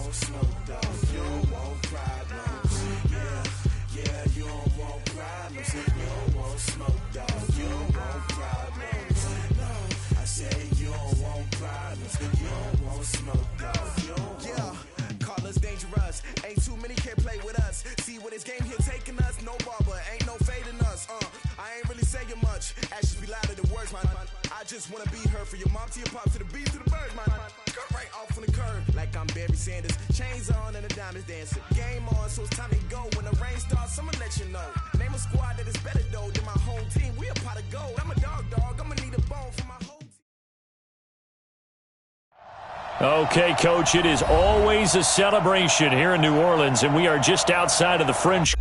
want smoke, though. You don't want problems. Yeah, you don't want problems. You don't want smoke, though. You don't want problems. No, I say you don't want problems. You don't want smoke, though. You don't want. Call us dangerous. Ain't too many can play with us. See what this game here taking us. No barber, ain't no fading us. I ain't really saying much. Actions be louder than words, man. I just wanna be heard. For your mom to your pop to the beat to the birds, man. Cut right off on the curb like I'm Barry Sanders. Chains on and the diamonds dancing. Game on, so it's time to go. When the rain starts, I'ma let you know. Name a squad that is better though than my home team. We a pot of gold. I'm a dog. I'ma need a bone for my whole team. Okay, Coach, it is always a celebration here in New Orleans, and we are just outside of the French.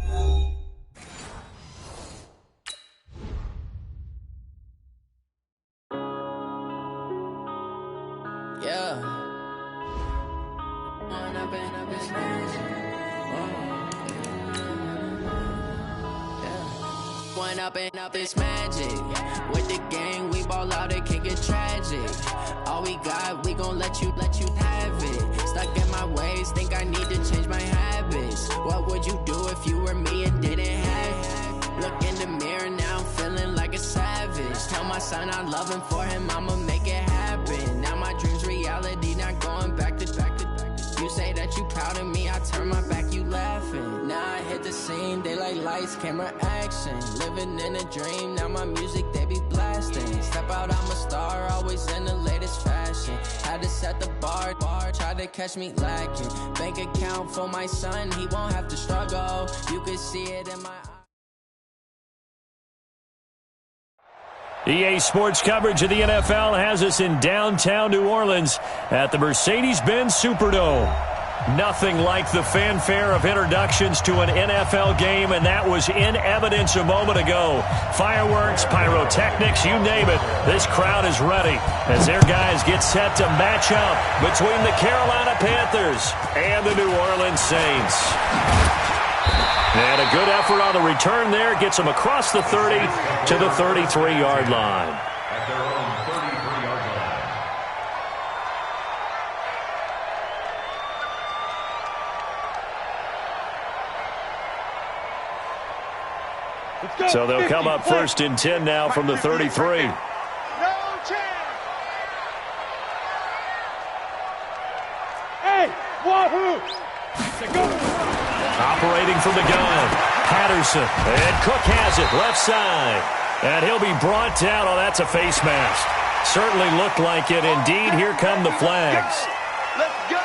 Up this magic. With the gang, we ball out, it can get tragic. All we got, we gon' let you have it. Stuck in my ways, think I need to change my habits. What would you do if you were me and didn't have it? Look in the mirror, now I'm feeling like a savage. Tell my son I love him, for him I'ma make it happen. Now my dream's reality, not going back to. You say that you proud of me, I turn my back, you laughing. Now I hit the scene, they like lights, camera, action. Living in a dream, now my music, they be blasting. Step out, I'm a star, always in the latest fashion. Had to set the bar, try to catch me lacking. Bank account for my son, he won't have to struggle. You could see it in my eyes. EA Sports coverage of the NFL has us in downtown New Orleans at the Mercedes-Benz Superdome. Nothing like the fanfare of introductions to an NFL game, and that was in evidence a moment ago. Fireworks, pyrotechnics, you name it. This crowd is ready as their guys get set to match up between the Carolina Panthers and the New Orleans Saints. And a good effort on the return there gets them across the 30 to the 33-yard line. At their own 33-yard line. So they'll come up first and 10 now from the 33. No chance. Hey, wahoo! Operating from the gun, Patterson, and Cook has it, left side. And he'll be brought down. Oh, that's a face mask. Certainly looked like it. Indeed, here come the flags. Let's go!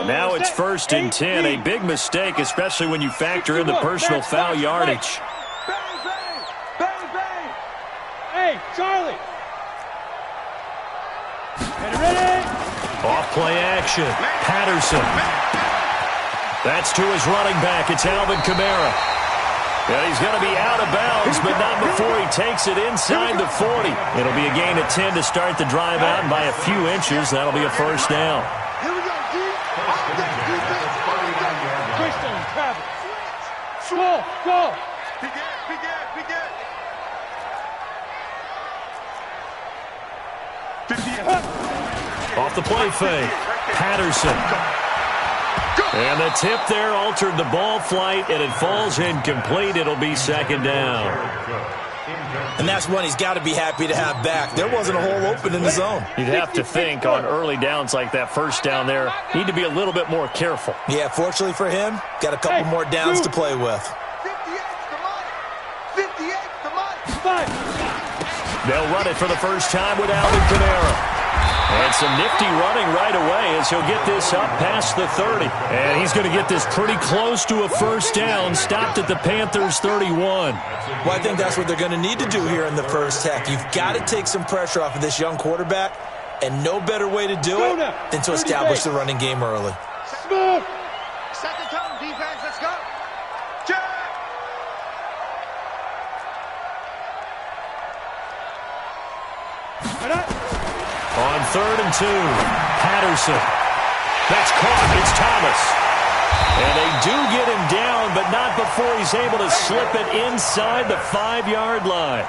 And now it's first and 10. A big mistake, especially when you factor in the personal foul yardage. Bang, bang! Bang, bang! Hey, Charlie! Ready? Off play action. Patterson. That's to his running back. It's Alvin Kamara. And he's going to be out of bounds, but not before he takes it inside the 40. It'll be a gain of 10 to start the drive out, and by a few inches, that'll be a first down. Here we go, D. Christian, Travis. Go. Begin. Off the play fake, Patterson. And the tip there altered the ball flight, and it falls incomplete. It'll be second down. And that's one he's got to be happy to have back. There wasn't a hole open in the zone. You'd have to think on early downs like that, first down there, need to be a little bit more careful. Yeah, fortunately for him, got a couple more downs to play with. 58's the money. They'll run it for the first time with Alvin Kamara. And some nifty running right away as he'll get this up past the 30. And he's going to get this pretty close to a first down, stopped at the Panthers' 31. Well, I think that's what they're going to need to do here in the first half. You've got to take some pressure off of this young quarterback, and no better way to do it than to establish the running game early. Smooth. Set the tone, defense. Let's go. Check. On 3rd and 2, Patterson. That's caught. It's Thomas. And they do get him down, but not before he's able to slip it inside the 5-yard line.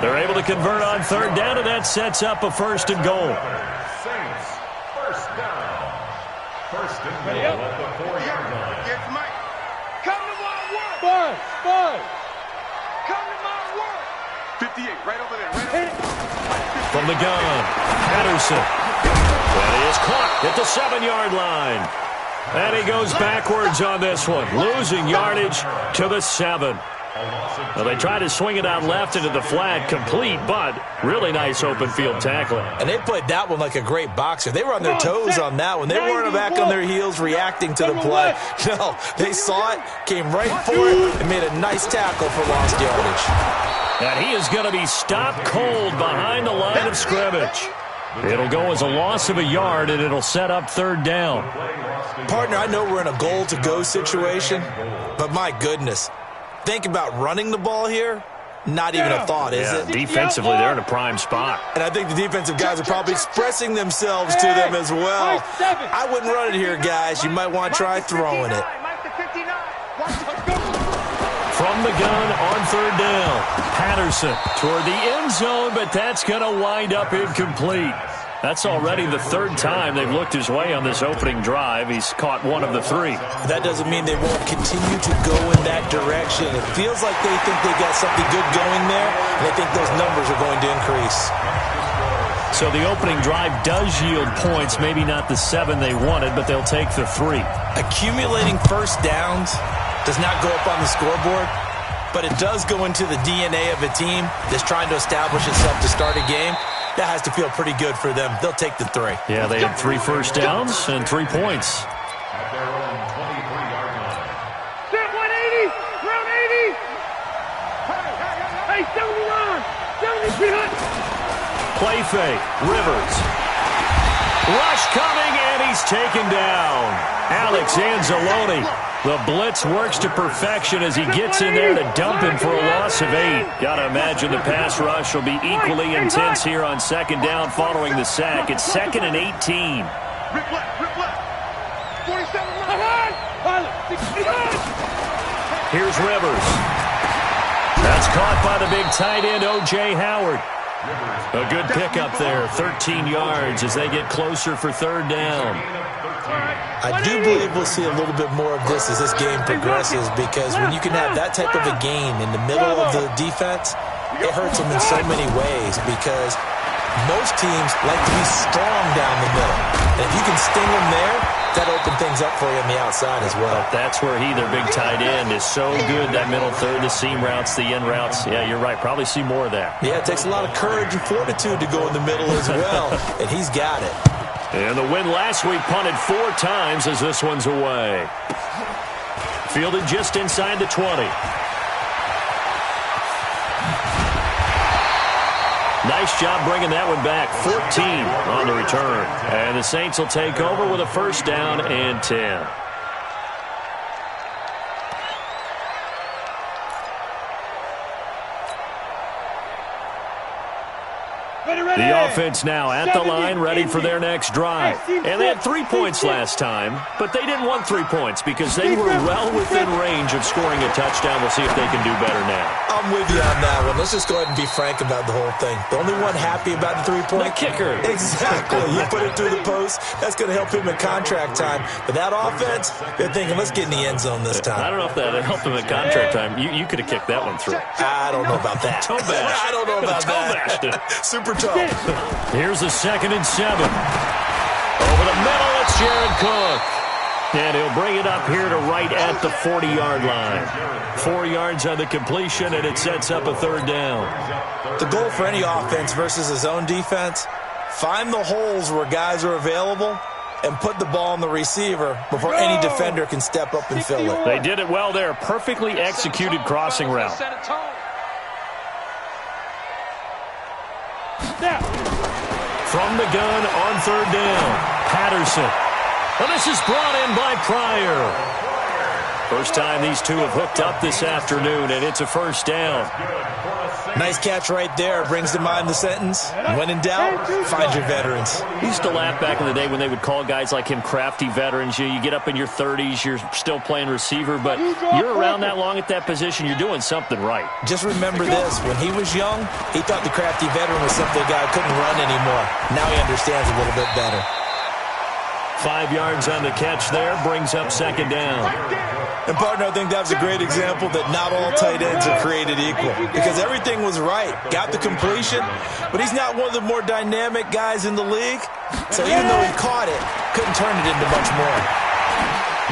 They're able to convert on third down, and that sets up a 1st and goal. Saints, first down. First and goal at the 4-yard line. Get Mike. Come to my work. Five. Come to my work. 58, right over there. Right over there. From the gun, Patterson. And he is caught at the 7-yard line. And he goes backwards on this one, losing yardage to the 7. Well, they tried to swing it out left into the flat, complete, but really nice open field tackling. And they played that one like a great boxer. They were on their toes on that one. They weren't back on their heels reacting to the play. No, they saw it, came right for it, and made a nice tackle for lost yardage. And he is going to be stopped cold behind the line of scrimmage. It'll go as a loss of a yard, and it'll set up 3rd down. Partner, I know we're in a goal-to-go situation, but my goodness, think about running the ball here. Not even a thought, is it? Defensively, they're in a prime spot. And I think the defensive guys are probably expressing themselves to them as well. I wouldn't run it here, guys. You might want to try throwing it. From the gun on 3rd down, Patterson toward the end zone, but that's going to wind up incomplete. That's already the 3rd time they've looked his way on this opening drive. He's caught one of the 3. That doesn't mean they won't continue to go in that direction. It feels like they think they got something good going there, and they think those numbers are going to increase. So the opening drive does yield points, maybe not the 7 they wanted, but they'll take the 3. Accumulating first downs does not go up on the scoreboard, but it does go into the DNA of a team that's trying to establish itself to start a game. That has to feel pretty good for them. They'll take the 3. Yeah, they had 3 first downs and 3 points. At their own 23-yard line. Step 180. Round 80. Hey, 79. 70. Play fake. Rivers. Rush coming, and he's taken down. Alex Anzalone. The blitz works to perfection as he gets in there to dump him for a loss of 8. Got to imagine the pass rush will be equally intense here on 2nd down following the sack. It's 2nd and 18. Rip left. 47. Here's Rivers. That's caught by the big tight end, O.J. Howard. A good pickup there, 13 yards as they get closer for 3rd down. I do believe we'll see a little bit more of this as this game progresses, because when you can have that type of a game in the middle of the defense, it hurts them in so many ways, because most teams like to be strong down the middle. And if you can sting them there, that opens things up for you on the outside as well. But that's where their big tight end, is so good, that middle third, the seam routes, the in routes. Yeah, you're right. Probably see more of that. Yeah, it takes a lot of courage and fortitude to go in the middle as well, and he's got it. And the win last week punted 4 times as this one's away. Fielded just inside the 20. Nice job bringing that one back. 14 on the return. And the Saints will take over with a 1st down and 10. The offense now at the line, ready for their next drive. And they had 3 points last time, but they didn't want 3 points because they were well within range of scoring a touchdown. We'll see if they can do better now. I'm with you on that one. Let's just go ahead and be frank about the whole thing. The only one happy about the 3-point? The kicker. Exactly. You put it through the post. That's going to help him in contract time. But that offense, they're thinking, let's get in the end zone this time. I don't know if that helped him in contract time. You could have kicked that one through. I don't know about that. Toe bash. I don't know about that. Super tough. Here's the 2nd and 7. Over the middle, it's Jared Cook. And he'll bring it up here to right at the 40-yard line. 4 yards on the completion, and it sets up a 3rd down. The goal for any offense versus a zone defense, find the holes where guys are available and put the ball on the receiver before any defender can step up and fill it. They did it well there. Perfectly executed crossing route. From the gun on 3rd down, Patterson. Well, this is brought in by Pryor. First time these two have hooked up this afternoon, and it's a first down. Nice catch right there. Brings to mind the sentence, when in doubt, find your veterans. We used to laugh back in the day when they would call guys like him crafty veterans. You get up in your 30s, you're still playing receiver, but you're around that long at that position, you're doing something right. Just remember this. When he was young, he thought the crafty veteran was simply a guy who couldn't run anymore. Now he understands a little bit better. 5 yards on the catch there, brings up second down. And, partner, I think that was a great example that not all tight ends are created equal, because everything was right. Got the completion, but he's not one of the more dynamic guys in the league. So even though he caught it, couldn't turn it into much more.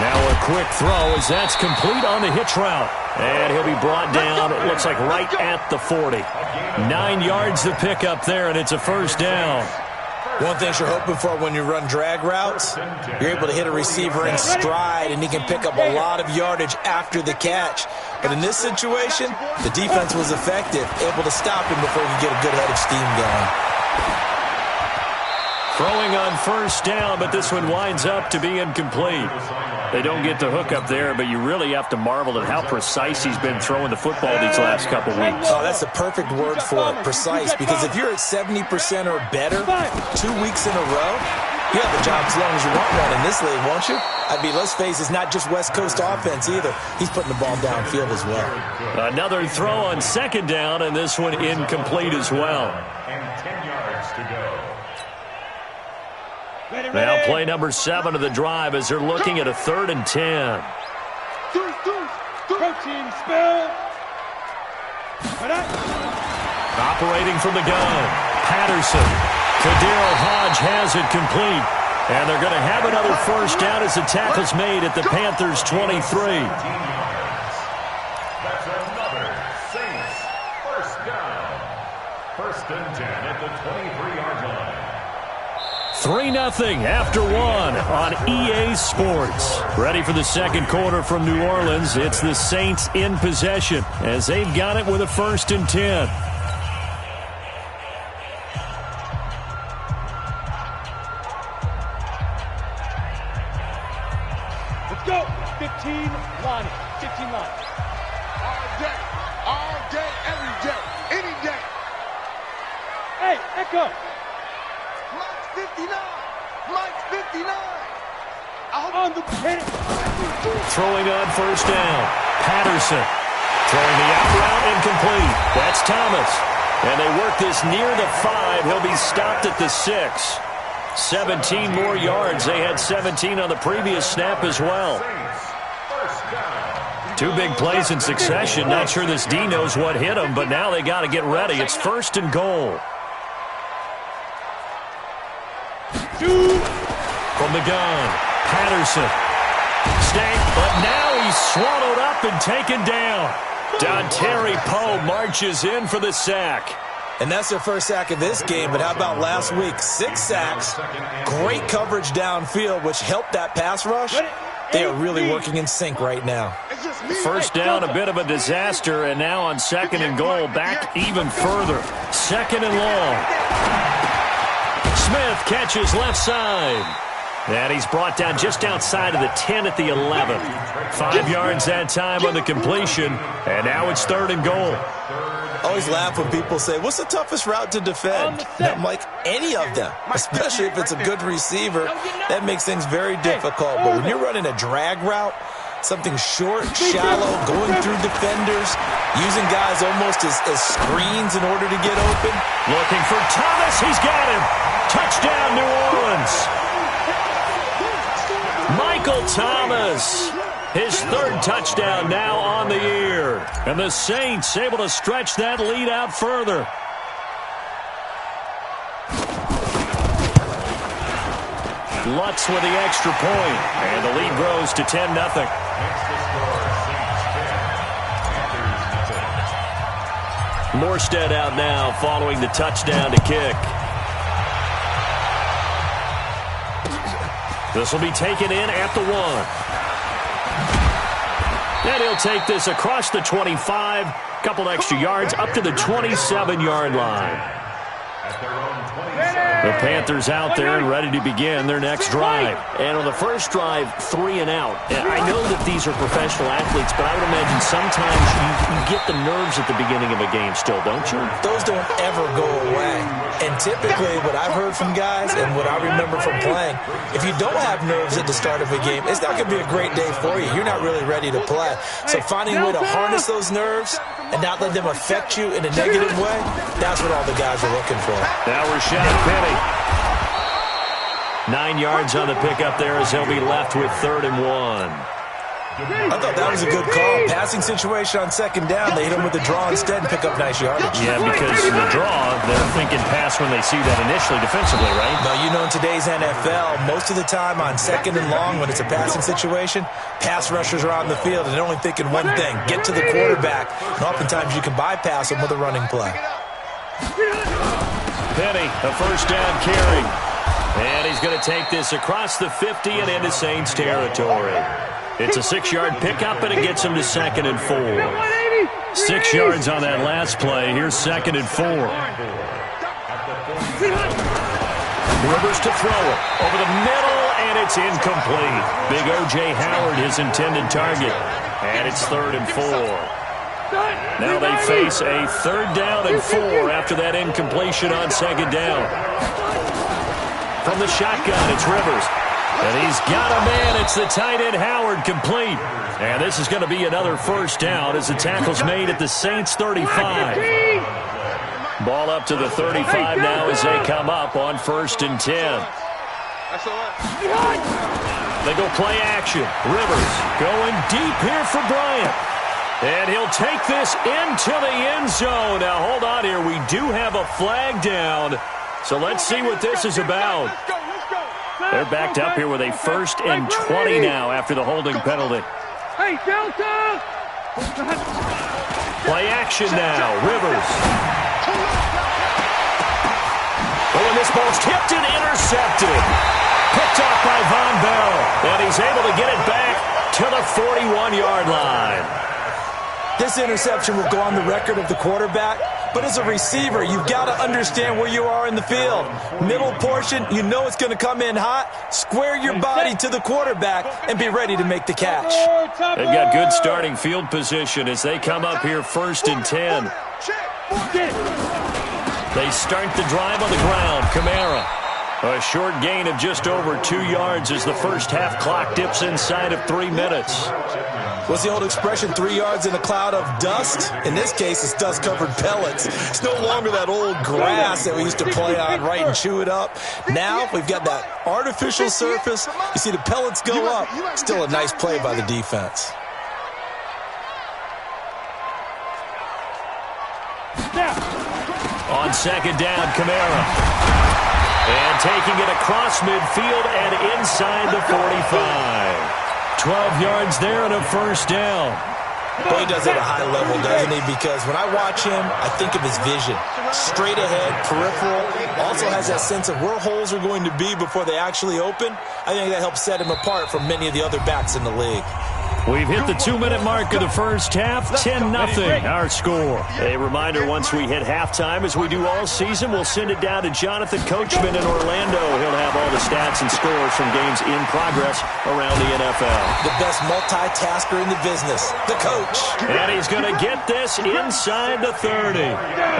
Now a quick throw as that's complete on the hitch route. And he'll be brought down, it looks like right at the 40. 9 yards to pick up there, and it's a first down. One thing you're hoping for when you run drag routes, you're able to hit a receiver in stride, and he can pick up a lot of yardage after the catch. But in this situation, the defense was effective, able to stop him before he could get a good head of steam going. Throwing on first down, but this one winds up to be incomplete. They don't get the hook up there, but you really have to marvel at how precise he's been throwing the football these last couple weeks. Oh, that's the perfect word for it, precise, because if you're at 70% or better 2 weeks in a row, you have the job as long as you want one in this league, won't you? I mean, let's face it, it's not just West Coast offense either. He's putting the ball downfield as well. Another throw on second down, and this one incomplete as well. And 10 yards to go. Now play number 7 of the drive as they're looking at a 3rd and 10. Protein spill. Operating from the gun, Patterson. Kadero Hodge has it complete. And they're going to have another first down as the tackle's made at the Panthers' 23. That's another Saints first down. 1st and 10 at the 23-yard line. 3-0 after 1 on EA Sports. Ready for the second quarter from New Orleans. It's the Saints in possession as they've got it with a 1st and 10. Let's go. 15 line. 15 line. All day, every day, any day. Hey, Echo. Mike's 59. Mike's 59. On the pin. Throwing on first down. Patterson. Throwing the out route incomplete. That's Thomas. And they work this near the 5. He'll be stopped at the 6. 17 more yards. They had 17 on the previous snap as well. 2 big plays in succession. Not sure this D knows what hit him, but now they got to get ready. It's 1st and goal. From the gun, Patterson. Stank, but now he's swallowed up and taken down. Dontari Poe marches in for the sack. And that's their first sack of this game, but how about last week? 6 sacks, great coverage downfield, which helped that pass rush. They are really working in sync right now. First down, a bit of a disaster, and now on 2nd and goal, back even further. 2nd and long. Smith catches left side. And he's brought down just outside of the 10 at the 11. 5 yards that time on the completion, and now it's 3rd and goal. I always laugh when people say, what's the toughest route to defend? And I'm like, any of them, especially if it's a good receiver. That makes things very difficult. But when you're running a drag route, something short, shallow, going through defenders, using guys almost as screens in order to get open. Looking for Thomas. He's got him. Touchdown, New Orleans. Michael Thomas, his 3rd touchdown now on the year. And the Saints able to stretch that lead out further. Lutz with the extra point, and the lead grows to 10-0. Morstead out now following the touchdown to kick. This will be taken in at the 1. And he'll take this across the 25, couple extra yards up to the 27-yard line. The Panthers out there and ready to begin their next drive. And on the first drive, 3 and out. I know that these are professional athletes, but I would imagine sometimes you get the nerves at the beginning of a game still, don't you? Those don't ever go away. And typically what I've heard from guys and what I remember from playing, if you don't have nerves at the start of a game, it's not going to be a great day for you. You're not really ready to play. So finding a way to harness those nerves and not let them affect you in a negative way, that's what all the guys are looking for. Now Rashad Penny. 9 yards on the pickup there as they'll be left with 3rd and 1. I thought that was a good call. Passing situation on 2nd down. They hit him with the draw instead and pick up nice yardage. Yeah, because the draw, they're thinking pass when they see that initially defensively, right? No, you know in today's NFL, most of the time on 2nd and long when it's a passing situation, pass rushers are on the field and they're only thinking one thing, get to the quarterback. And oftentimes you can bypass them with a running play. Penny, a 1st down carry. And he's going to take this across the 50 and into Saints territory. It's a 6-yard pickup, and it gets him to 2nd and 4. 6 yards on that last play. Here's 2nd and 4. Rivers to throw it. Over the middle, and it's incomplete. Big O.J. Howard, his intended target. And it's 3rd and 4. Now they face a 3rd down and 4 after that incompletion on 2nd down. From the shotgun, it's Rivers. And he's got a man. It's the tight end, Howard, complete. And this is going to be another 1st down as the tackle's made at the Saints 35. Ball up to the 35 now as they come up on 1st and 10. They go play action. Rivers going deep here for Bryant. And he'll take this into the end zone. Now, hold on here. We do have a flag down. So let's see what this is about. They're backed up here with a 1st and 20 now after the holding penalty. Hey, Delta! Play action now. Rivers. Oh, and this ball's tipped and intercepted. Picked off by Von Bell. And he's able to get it back to the 41-yard line. This interception will go on the record of the quarterback, but as a receiver, you've got to understand where you are in the field. Middle portion, you know it's going to come in hot. Square your body to the quarterback and be ready to make the catch. They've got good starting field position as they come up here 1st and 10. They start the drive on the ground. Kamara. A short gain of just over 2 yards as the first half clock dips inside of 3 minutes. What's the old expression, 3 yards in a cloud of dust? In this case, it's dust-covered pellets. It's no longer that old grass that we used to play on, right, and chew it up. Now, we've got that artificial surface. You see the pellets go up. Still a nice play by the defense. On 2nd down, Kamara. And taking it across midfield and inside the 45. 12 yards there and a 1st down. Boy, he does it at a high level, doesn't he? Because when I watch him, I think of his vision. Straight ahead, peripheral. Also has that sense of where holes are going to be before they actually open. I think that helps set him apart from many of the other backs in the league. We've hit the 2-minute mark of the first half, 10-0 our score. A reminder, once we hit halftime, as we do all season, we'll send it down to Jonathan Coachman in Orlando. He'll have all the stats and scores from games in progress around the NFL. The best multitasker in the business, the coach. And he's going to get this inside the 30.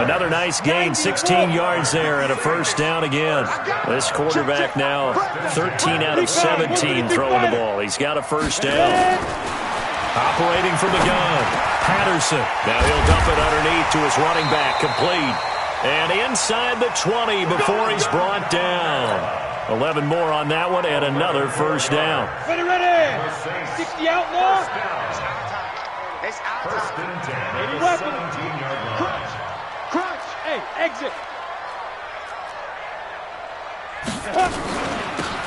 Another nice gain, 16 yards there and a 1st down again. This quarterback now 13 out of 17 throwing the ball. He's got a 1st down. Operating from the gun, Patterson. Now he'll dump it underneath to his running back, complete. And inside the 20 before he's brought down. 11 more on that one and another 1st down. Ready, ready. 60 outlaw. It's out. 1st and 10 at the 17-yard line. Crunch. Hey, exit.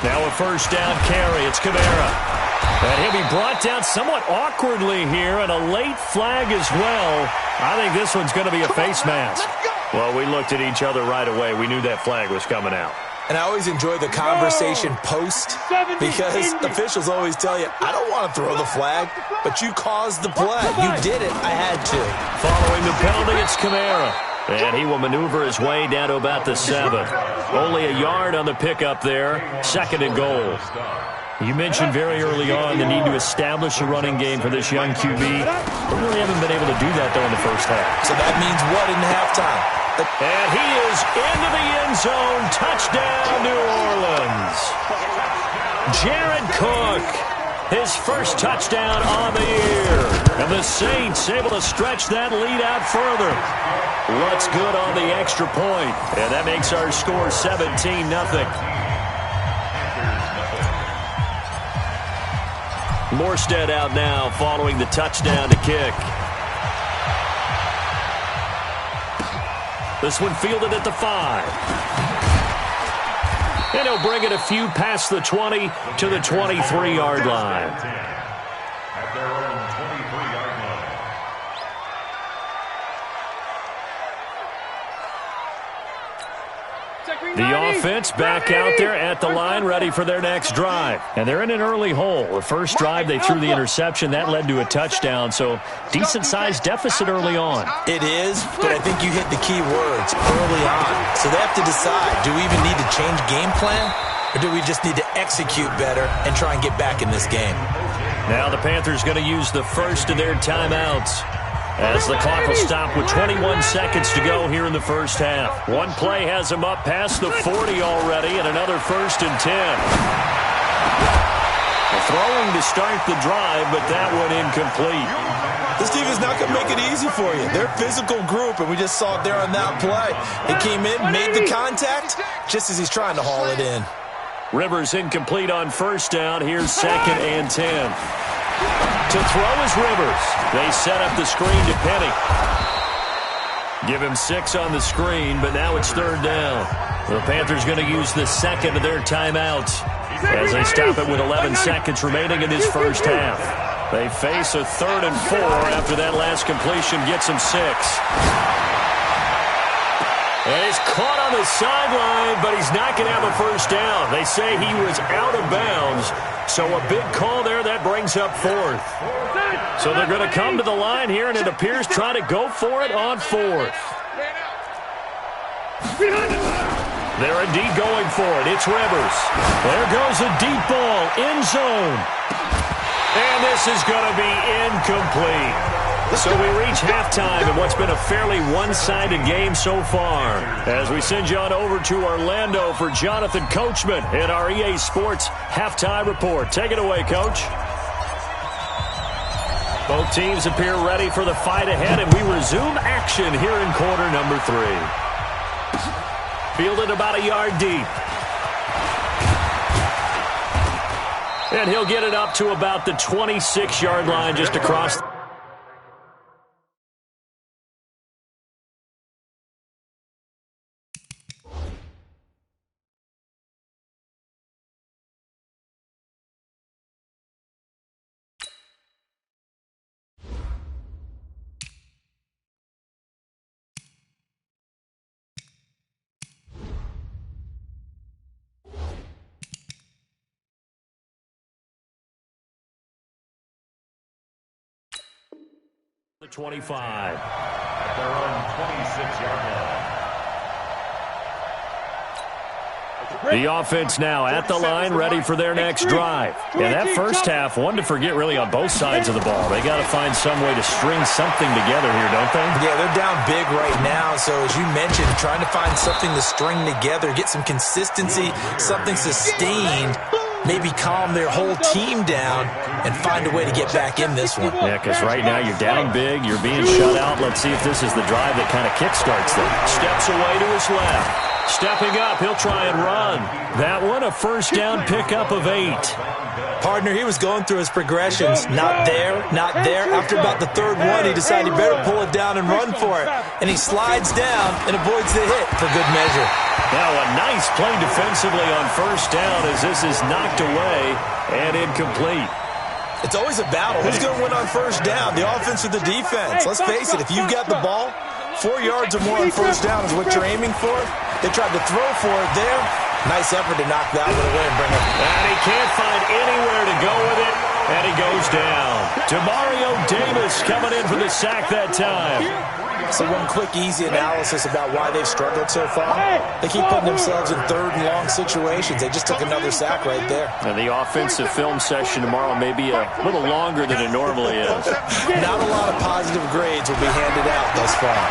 Now a 1st down carry. It's Kamara. And he'll be brought down somewhat awkwardly here, and a late flag as well. I think this one's going to be a face mask. Well, we looked at each other right away. We knew that flag was coming out. And I always enjoy the conversation post, because officials always tell you, I don't want to throw the flag, but you caused the play. You did it. I had to. Following the penalty, it's Kamara. And he will maneuver his way down to about the 7. Only a yard on the pickup there. 2nd and goal. You mentioned very early on the need to establish a running game for this young QB. They really haven't been able to do that, though, in the first half. So that means what in halftime? And he is into the end zone. Touchdown, New Orleans. Jared Cook, his first touchdown on the year. And the Saints able to stretch that lead out further. What's good on the extra point? And that makes our score 17-0. Morstead out now following the touchdown to kick. This one fielded at the 5. And he'll bring it a few past the 20 to the 23-yard line. At their own 23-yard line. The offense back out there at the line, ready for their next drive. And they're in an early hole. The first drive, they threw the interception. That led to a touchdown, so decent-sized deficit early on. It is, but I think you hit the key words early on. So they have to decide, do we even need to change game plan, or do we just need to execute better and try and get back in this game? Now the Panthers going to use the first of their timeouts, as the clock will stop with 21 seconds to go here in the first half. One play has them up past the 40 already, and another 1st and 10. Throwing to start the drive, but that one incomplete. This team is not going to make it easy for you. They're a physical group, and we just saw it there on that play. They came in, made the contact, just as he's trying to haul it in. Rivers incomplete on 1st down. Here's 2nd and 10. To throw is Rivers. They set up the screen to Penny. Give him 6 on the screen, but now it's 3rd down. The Panthers going to use the second of their timeouts as they stop it with 11 seconds remaining in this first half. They face a 3rd and 4 after that last completion gets them 6. And he's caught on the sideline, but he's not going to have a 1st down. They say he was out of bounds, so a big call there that brings up 4th. So they're going to come to the line here, and it appears trying to go for it on 4th. They're indeed going for it. It's Rivers. There goes a deep ball, end zone. And this is going to be incomplete. So we reach halftime in what's been a fairly one-sided game so far. As we send you on over to Orlando for Jonathan Coachman in our EA Sports Halftime Report. Take it away, Coach. Both teams appear ready for the fight ahead, and we resume action here in quarter number 3. Fielded about a yard deep. And he'll get it up to about the 26-yard line just across. The 25. At their own 26-yard line. The offense now at the line, ready for their next drive. And that first half, one to forget really on both sides of the ball. They got to find some way to string something together here, don't they? Yeah, they're down big right now. So as you mentioned, trying to find something to string together, get some consistency, something sustained, maybe calm their whole team down and find a way to get back in this one. Yeah, because right now you're down big, you're being shut out. Let's see if this is the drive that kind of kickstarts them. Steps away to his left. Stepping up, he'll try and run. That one, a 1st down pickup of 8. Partner, he was going through his progressions. Not there, not there. After about the 3rd one, he decided he better pull it down and run for it. And he slides down and avoids the hit for good measure. Now a nice play defensively on 1st down as this is knocked away and incomplete. It's always a battle. Who's going to win on 1st down, the offense or the defense? Let's face it, if you've got the ball, 4 yards or more on 1st down is what you're aiming for. They tried to throw for it there. Nice effort to knock that one away and bring it. And he can't find anywhere to go with it, and he goes down. Demario Davis coming in for the sack that time. So one quick, easy analysis about why they've struggled so far. They keep putting themselves in third and long situations. They just took another sack right there. And the offensive film session tomorrow may be a little longer than it normally is. Not a lot of positive grades will be handed out thus far.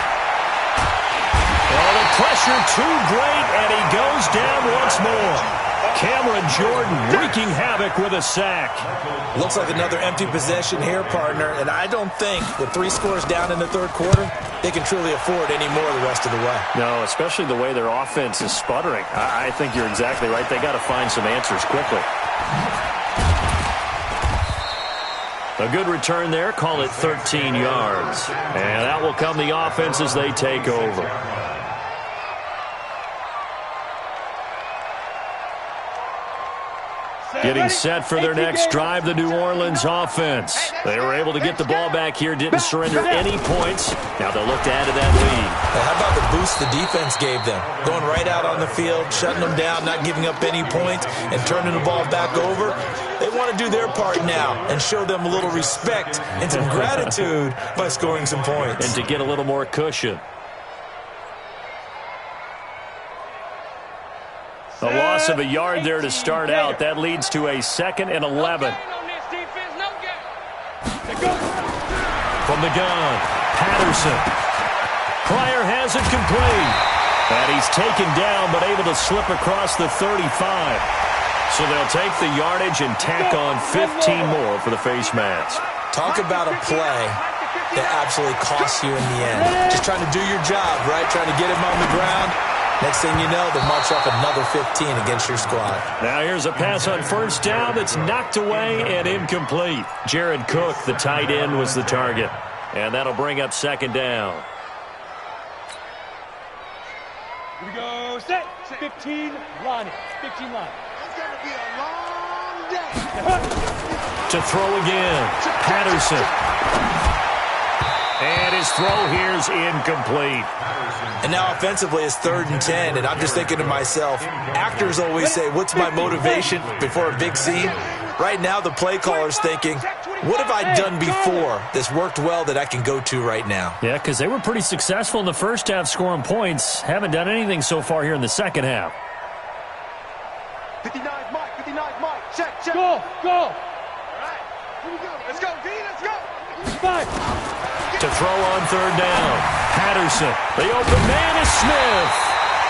Oh, the pressure too great, and he goes down once more. Cameron Jordan wreaking havoc with a sack. Looks like another empty possession here, partner, and I don't think with 3 scores down in the third quarter, they can truly afford any more the rest of the way. No, especially the way their offense is sputtering. I think you're exactly right. They got to find some answers quickly. A good return there. Call it 13 yards. And out will come the offense as they take over. Getting set for their next drive, the New Orleans offense. They were able to get the ball back here, didn't surrender any points. Now they'll look to add to that lead. How about the boost the defense gave them? Going right out on the field, shutting them down, not giving up any points, and turning the ball back over. They want to do their part now and show them a little respect and some gratitude by scoring some points. And to get a little more cushion. A loss of a yard there to start out. That leads to a 2nd and 11. From the gun, Patterson. Pryor has it complete. And he's taken down but able to slip across the 35. So they'll take the yardage and tack on 15 more for the face mask. Talk about a play that absolutely costs you in the end. Just trying to do your job, right? Trying to get him on the ground. Next thing you know, they'll march off another 15 against your squad. Now here's a pass on first down that's knocked away and incomplete. Jared Cook, the tight end, was the target. And that'll bring up 2nd down. Here we go. Set. 15 line. 15 line. It's going to be a long day. To throw again. Patterson. And his throw here is incomplete. And now offensively it's 3rd and 10, and I'm just thinking to myself, actors always say, what's my motivation before a big scene? Right now the play caller's thinking, what have I done before that's worked well that I can go to right now? Yeah, because they were pretty successful in the first half scoring points. Haven't done anything so far here in the second half. 59 Mike. 59 Mike. Check. Go. All right. Here we go. Let's go, V. Let's go. 5. To throw on 3rd down. Patterson. The open man is Smith.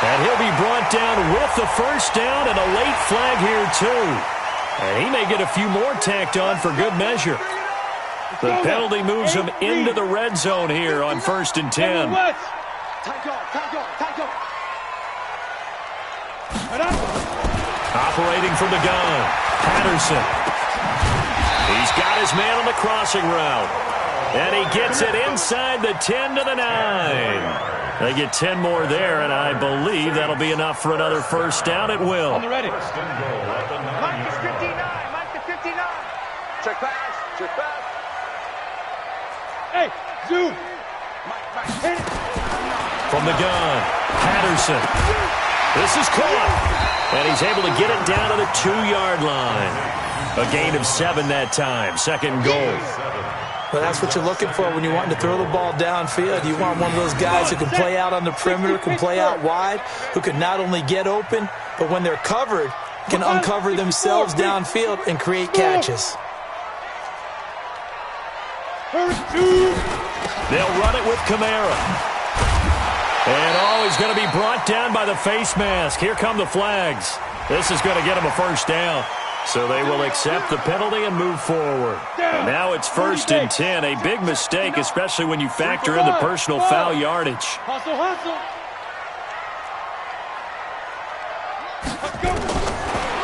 And he'll be brought down with the first down and a late flag here too. And he may get a few more tacked on for good measure. The penalty moves him into the red zone here on 1st and 10. Operating from the gun. Patterson. He's got his man on the crossing route. And he gets it inside the 10 to the 9. They get 10 more there, and I believe that'll be enough for another first down. It will. On the ready. Mike is 59. Mike to 59. Check pass. Hey, zoom. Mike, hit it. From the gun, Patterson. This is caught. And he's able to get it down to the 2-yard line. A gain of 7 that time. 2nd goal. Well, that's what you're looking for when you're wanting to throw the ball downfield. You want one of those guys who can play out on the perimeter, can play out wide, who can not only get open, but when they're covered, can uncover themselves downfield and create catches. They'll run it with Kamara. And, he's going to be brought down by the face mask. Here come the flags. This is going to get him a first down. So they will accept the penalty and move forward. And now it's 1st and 10. A big mistake, especially when you factor in the personal foul yardage. Hustle.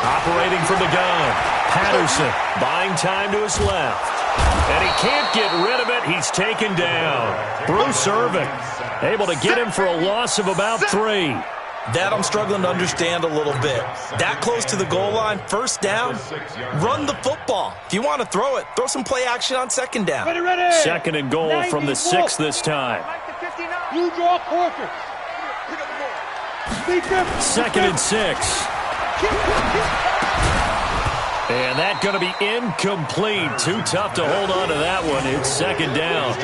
Operating from the gun. Patterson buying time to his left. And he can't get rid of it. He's taken down. Bruce Irvin able to get him for a loss of about 3. That I'm struggling to understand a little bit. That close to the goal line, first down, run the football. If you want to throw it, throw some play action on 2nd down. Ready. 2nd and goal from the 6 this time. You draw Porter. 2nd and 6. And that's going to be incomplete. Too tough to hold on to that one. It's second down.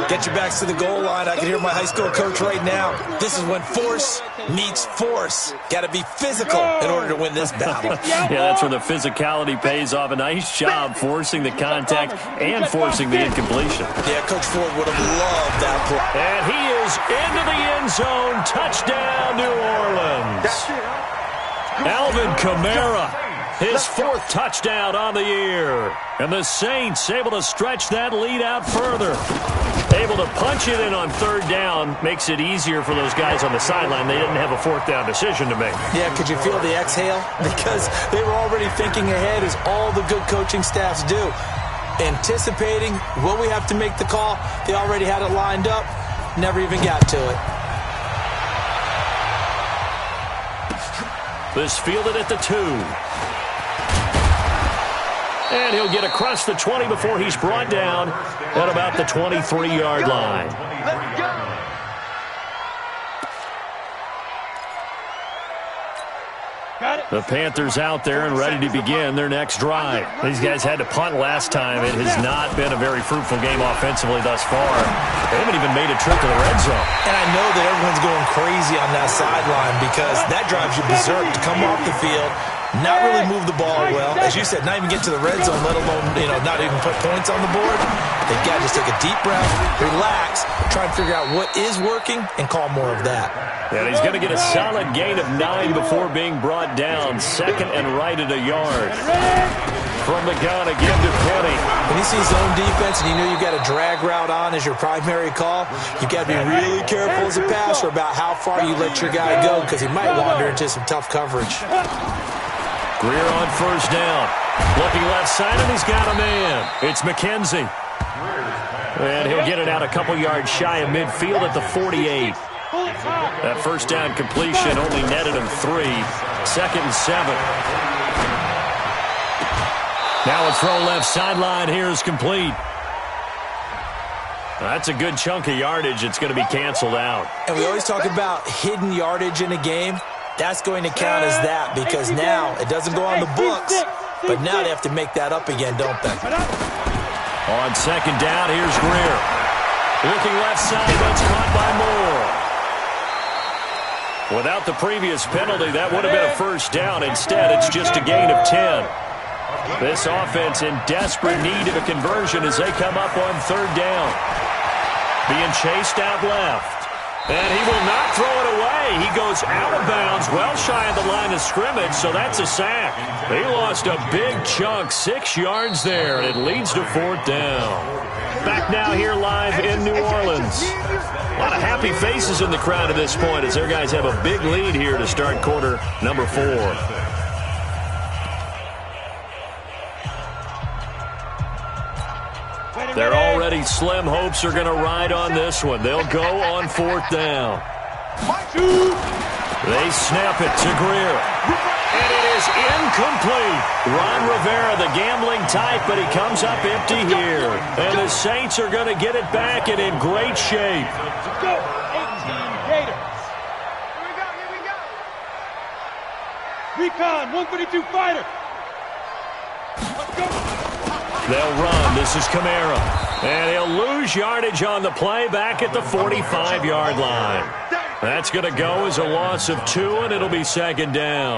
Get your backs to the goal line. I can hear my high school coach right now. This is when force meets force. Got to be physical in order to win this battle. Yeah, that's where the physicality pays off. A nice job forcing the contact and forcing the incompletion. Yeah, Coach Ford would have loved that play. And he is into the end zone. Touchdown, New Orleans. Alvin Kamara. His fourth touchdown on the year. And the Saints able to stretch that lead out further. Able to punch it in on third down. Makes it easier for those guys on the sideline. They didn't have a fourth down decision to make. Yeah, could you feel the exhale? Because they were already thinking ahead, as all the good coaching staffs do. Anticipating, will we have to make the call? They already had it lined up. Never even got to it. This fielded at the 2. And he'll get across the 20 before he's brought down at about the 23-yard line. Let's go. The Panthers out there and ready to begin their next drive. These guys had to punt last time. It has not been a very fruitful game offensively thus far. They haven't even made a trip to the red zone. And I know that everyone's going crazy on that sideline because that drives you berserk to come off the field, not really move the ball well. As you said, not even get to the red zone, let alone, not even put points on the board. They've got to just take a deep breath, relax, try and figure out what is working, and call more of that. And he's going to get a solid gain of 9 before being brought down. Second and right at a yard. From the gun again to Penny. When you see zone defense and you know you've got a drag route on as your primary call, you've got to be really careful as a passer about how far you let your guy go because he might wander into some tough coverage. Greer on first down. Looking left side, and he's got a man. It's McKenzie. And he'll get it out a couple yards shy of midfield at the 48. That first down completion only netted him 3. Second and 7. Now a throw left sideline here is complete. That's a good chunk of yardage. It's going to be canceled out. And we always talk about hidden yardage in a game. That's going to count as that because now it doesn't go on the books, but now they have to make that up again, don't they? On second down, here's Greer. Looking left side, that's caught by Moore. Without the previous penalty, that would have been a first down. Instead, it's just a gain of 10. This offense in desperate need of a conversion as they come up on third down. Being chased out left. And he will not throw it away. He goes out of bounds, well shy of the line of scrimmage, so that's a sack. He lost a big chunk, 6 yards there, and it leads to fourth down. Back now here live in New Orleans. A lot of happy faces in the crowd at this point as their guys have a big lead here to start quarter number 4. They're already slim hopes are going to ride on this one. They'll go on fourth down. They snap it to Greer. And it is incomplete. Ron Rivera, the gambling type, but he comes up empty here. And the Saints are going to get it back and in great shape. Go, 18 Gators. Here we go. Recon, 132 fighter. Let's go. They'll run. This is Kamara. And he'll lose yardage on the play back at the 45-yard line. That's going to go as a loss of 2, and it'll be second down.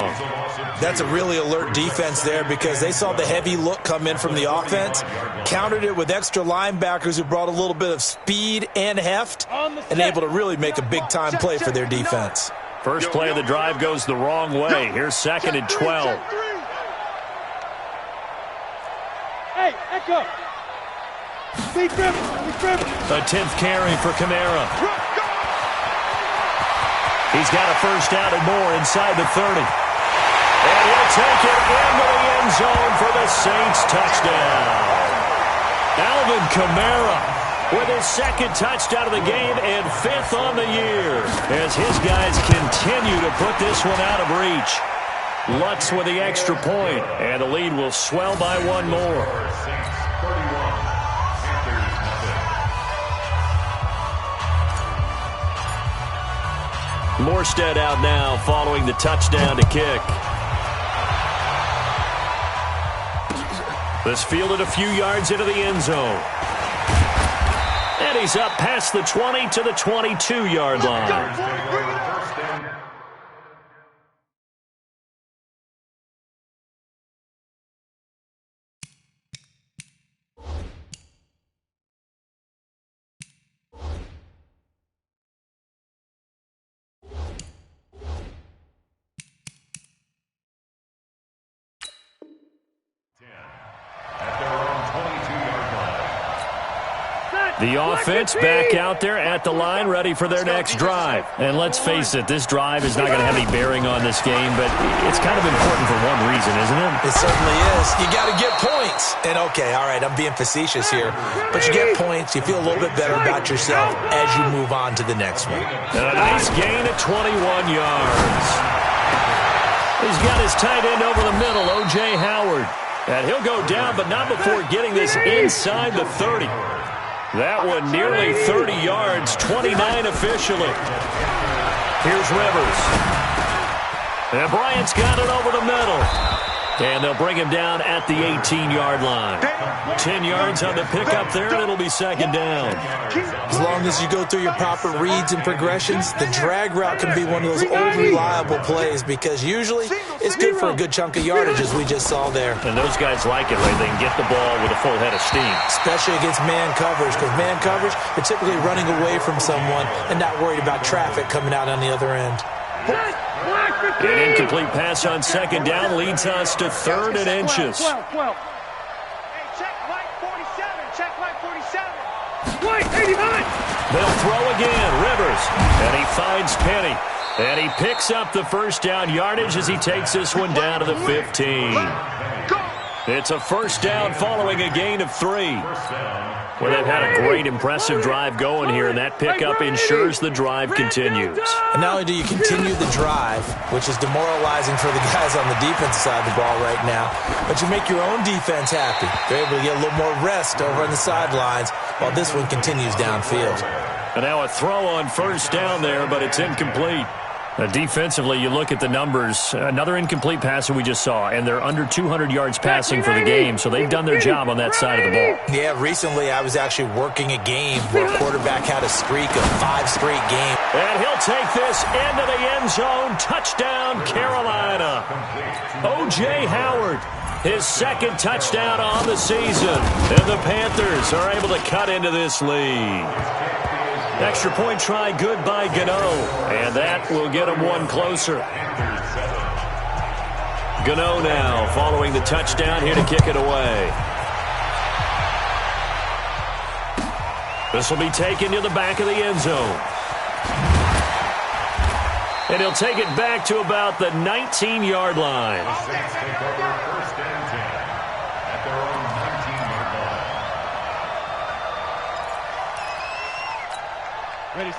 That's a really alert defense there because they saw the heavy look come in from the offense, countered it with extra linebackers who brought a little bit of speed and heft, and able to really make a big-time play for their defense. First play of the drive goes the wrong way. Here's second and 12. Hey, echo. Big dribble. A 10th carry for Kamara. He's got a first down and more inside the 30. And he'll take it into the end zone for the Saints touchdown. Alvin Kamara with his second touchdown of the game and 5th on the year as his guys continue to put this one out of reach. Lutz with the extra point, and the lead will swell by 1 more. Morstead out now following the touchdown to kick. This fielded a few yards into the end zone. And he's up past the 20 to the 22-yard line. The offense back out there at the line, ready for their next drive. And let's face it, this drive is not going to have any bearing on this game, but it's kind of important for one reason, isn't it? It certainly is. You got to get points. And, okay, all right, I'm being facetious here, but you get points, you feel a little bit better about yourself as you move on to the next one. And a nice gain at 21 yards. He's got his tight end over the middle, O.J. Howard. And he'll go down, but not before getting this inside the 30. That one nearly 30 yards, 29 officially. Here's Rivers. And Bryant's got it over the middle. And they'll bring him down at the 18-yard line. 10 yards on the pickup there, and it'll be second down. As long as you go through your proper reads and progressions, the drag route can be one of those old reliable plays because usually it's good for a good chunk of yardage, as we just saw there. And those guys like it when they can get the ball with a full head of steam. Especially against man coverage, because man coverage, they're typically running away from someone and not worried about traffic coming out on the other end. An incomplete pass on second down leads us to 3rd and inches. 12. Hey, check light 47. Check light 47. Light 89. They'll throw again. Rivers. And he finds Penny. And he picks up the first down yardage as he takes this one down to the 15. It's a first down following a gain of 3. Well, they've had a great, impressive drive going here, and that pickup ensures the drive continues. And not only do you continue the drive, which is demoralizing for the guys on the defensive side of the ball right now, but you make your own defense happy. They're able to get a little more rest over on the sidelines while this one continues downfield. And now a throw on first down there, but it's incomplete. Defensively, you look at the numbers. Another incomplete pass that we just saw, and they're under 200 yards passing for the game, so they've done their job on that side of the ball. Yeah, recently I was actually working a game where a quarterback had a streak of 5 straight games. And he'll take this into the end zone. Touchdown, Carolina. O.J. Howard, his second touchdown on the season. And the Panthers are able to cut into this lead. Extra point try good by Gano, and that will get him one closer. Gano now following the touchdown here to kick it away. This will be taken to the back of the end zone. And he'll take it back to about the 19-yard line.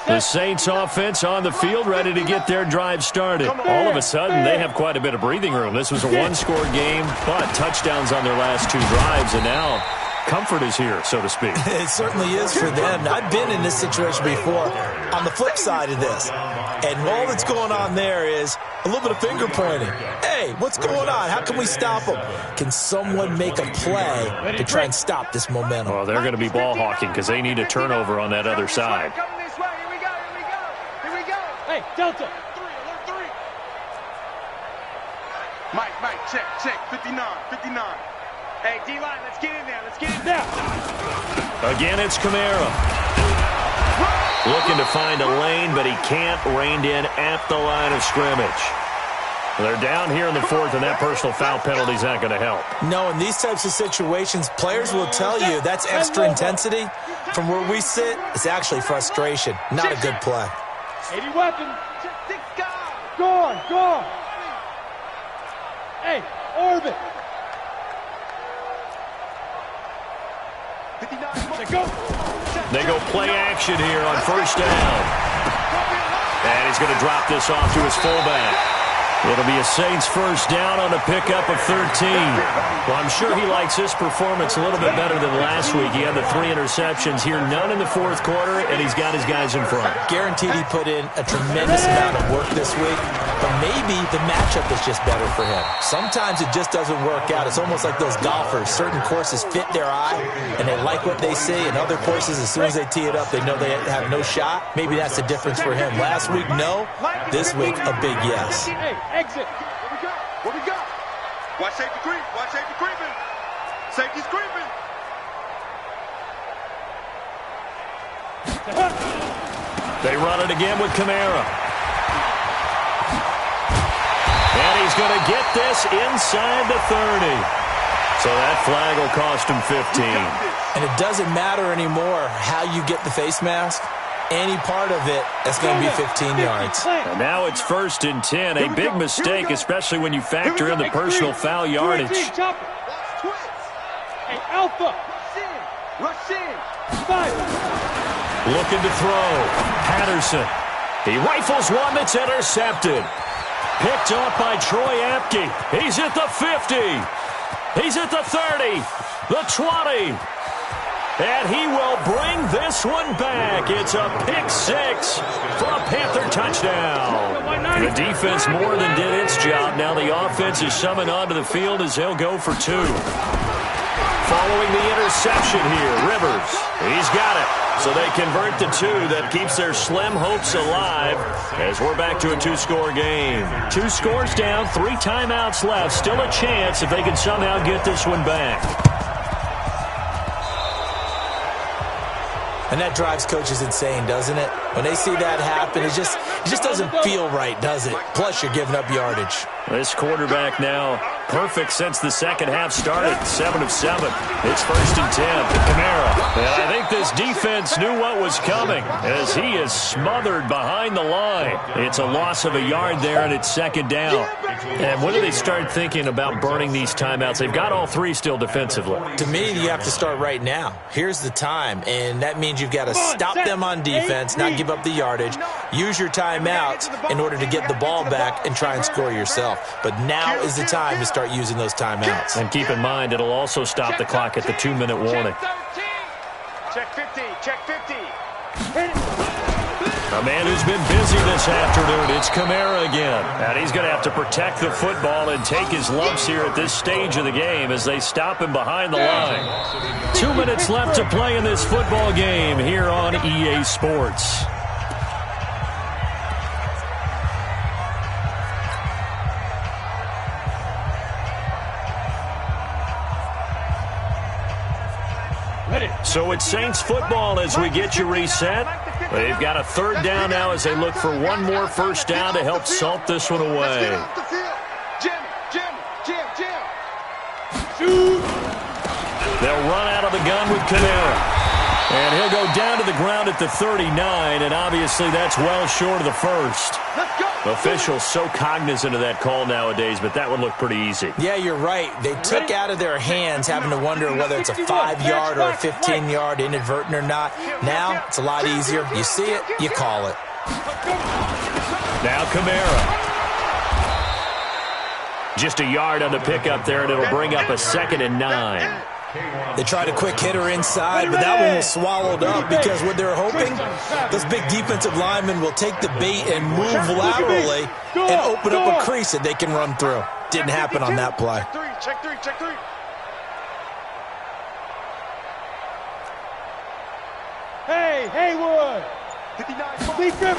The Saints offense on the field, ready to get their drive started. All of a sudden, they have quite a bit of breathing room. This was a one-score game, but touchdowns on their last 2 drives, and now comfort is here, so to speak. It certainly is for them. I've been in this situation before on the flip side of this, and all that's going on there is a little bit of finger pointing. Hey, what's going on? How can we stop them? Can someone make a play to try and stop this momentum? Well, they're going to be ball hawking because they need a turnover on that other side. Hey, Delta. 3, alert 3. Mike, check. 59. Hey, D-line, let's get in there. Again, it's Kamara. Looking to find a lane, but he can't. Reined in at the line of scrimmage. They're down here in the 4th, and that personal foul penalty is not going to help. No, in these types of situations, players will tell you that's extra intensity. From where we sit, it's actually frustration, not a good play. 80 weapons. Go on. Hey, orbit. 59. They go play action here on first down. And he's going to drop this off to his fullback. It'll be a Saints first down on a pickup of 13. Well, I'm sure he likes this performance a little bit better than last week. He had the 3 interceptions here, none in the fourth quarter, and he's got his guys in front. Guaranteed he put in a tremendous amount of work this week, but maybe the matchup is just better for him. Sometimes it just doesn't work out. It's almost like those golfers. Certain courses fit their eye, and they like what they see, and other courses, as soon as they tee it up, they know they have no shot. Maybe that's the difference for him. Last week, no. This week, a big yes. Exit. What we got? Watch safety creep. Watch safety creeping. Safety's creeping. They run it again with Kamara. And he's going to get this inside the 30. So that flag will cost him 15. And it doesn't matter anymore how you get the face mask. Any part of it, that's going to be 15 yards. And now it's 1st and 10. A big mistake, especially when you factor in the personal foul yardage. Hey, Alpha. Rush in. Fire. Looking to throw. Patterson. He rifles one that's intercepted. Picked off by Troy Apke. He's at the 50. He's at the 30. The 20. And he will bring this one back. It's a pick 6 for a Panther touchdown. The defense more than did its job. Now the offense is summoned onto the field as they'll go for 2. Following the interception here, Rivers. He's got it. So they convert the 2. That keeps their slim hopes alive as we're back to a 2-score game. 2 scores down, 3 timeouts left. Still a chance if they can somehow get this one back. And that drives coaches insane, doesn't it? When they see that happen, it just doesn't feel right, does it? Plus, you're giving up yardage. This quarterback now perfect since the second half started. 7 of 7. It's 1st and 10. Kamara. And I think this defense knew what was coming as he is smothered behind the line. It's a loss of a yard there, and it's 2nd down. And when do they start thinking about burning these timeouts? They've got all 3 still defensively. To me, you have to start right now. Here's the time, and that means you've got to stop them on defense, not give up the yardage, use your timeouts in order to get the ball back and try and score yourself. But now is the time to start using those timeouts. And keep in mind, it'll also stop the clock at the 2-minute warning. Check 50. Check 50. A man who's been busy this afternoon, it's Kamara again. And he's going to have to protect the football and take his lumps here at this stage of the game as they stop him behind the line. 2 minutes left to play in this football game here on EA Sports. So it's Saints football as we get you reset. They've got a 3rd down now as they look for one more first down to help salt this one away. They'll run out of the gun with Kamara. And he'll go down to the ground at the 39, and obviously that's well short of the 1st. Officials so cognizant of that call nowadays, but that would look pretty easy. Yeah, you're right. They took out of their hands having to wonder whether it's a 5-yard or a 15-yard inadvertent or not. Now it's a lot easier. You see it, you call it. Now Kamara. Just a yard on the pickup there, and it'll bring up a 2nd and 9. They tried a quick hitter inside, but that one was swallowed up because what they're hoping, those big defensive linemen will take the bait and move laterally and open up a crease that they can run through. Didn't happen on that play. Check 3. Hey, Haywood. 59.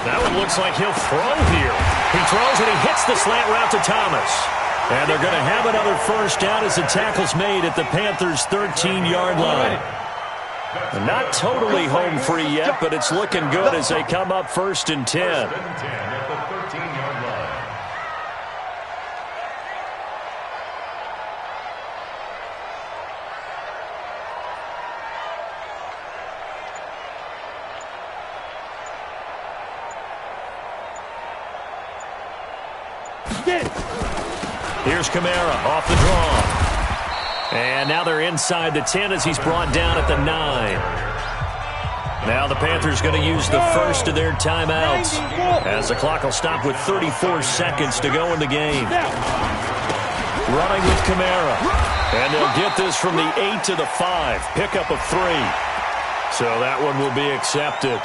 That one looks like he'll throw here. He throws and he hits the slant route to Thomas. And they're going to have another first down as the tackle's made at the Panthers' 13-yard line. Not totally home free yet, but it's looking good as they come up 1st and 10. Here's Kamara off the draw. And now they're inside the 10 as he's brought down at the 9. Now the Panthers going to use the first of their timeouts as the clock will stop with 34 seconds to go in the game. Running with Kamara. And they'll get this from the 8 to the 5. Pickup of 3. So that one will be accepted.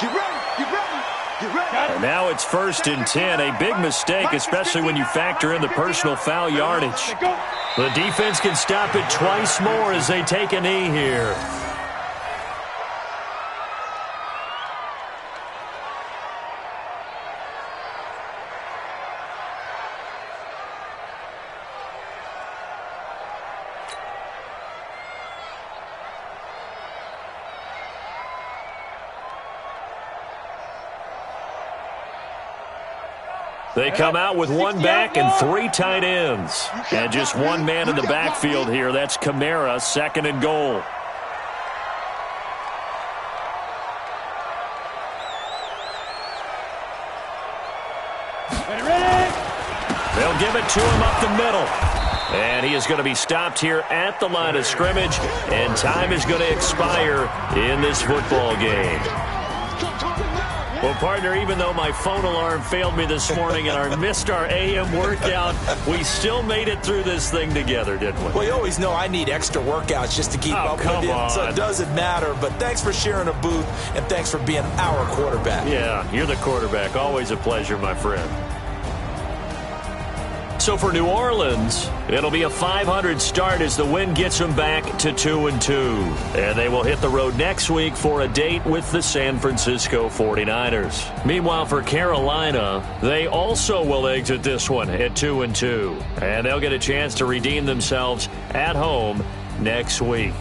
And now it's 1st and 10. A big mistake, especially when you factor in the personal foul yardage. The defense can stop it twice more as they take a knee here. They come out with 1 back and 3 tight ends. And just 1 man in the backfield here. That's Kamara, 2nd and goal. They'll give it to him up the middle. And he is going to be stopped here at the line of scrimmage. And time is going to expire in this football game. Well, partner, even though my phone alarm failed me this morning and I missed our AM workout, we still made it through this thing together, didn't we? Well, you always know I need extra workouts just to keep up with you, so it doesn't matter. But thanks for sharing a booth, and thanks for being our quarterback. Yeah, you're the quarterback. Always a pleasure, my friend. So for New Orleans, it'll be a 500 start as the win gets them back to 2-2. And they will hit the road next week for a date with the San Francisco 49ers. Meanwhile, for Carolina, they also will exit this one at 2-2. And they'll get a chance to redeem themselves at home next week.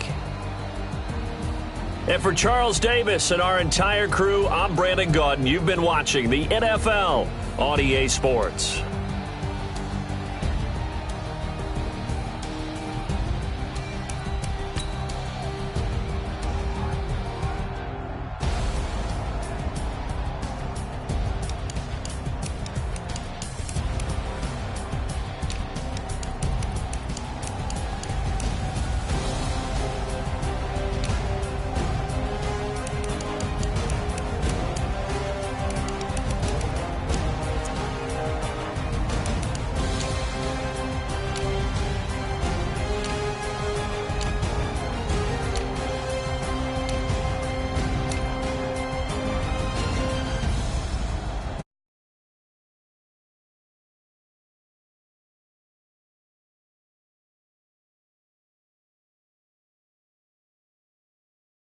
And for Charles Davis and our entire crew, I'm Brandon Gaudin. You've been watching the NFL on EA Sports.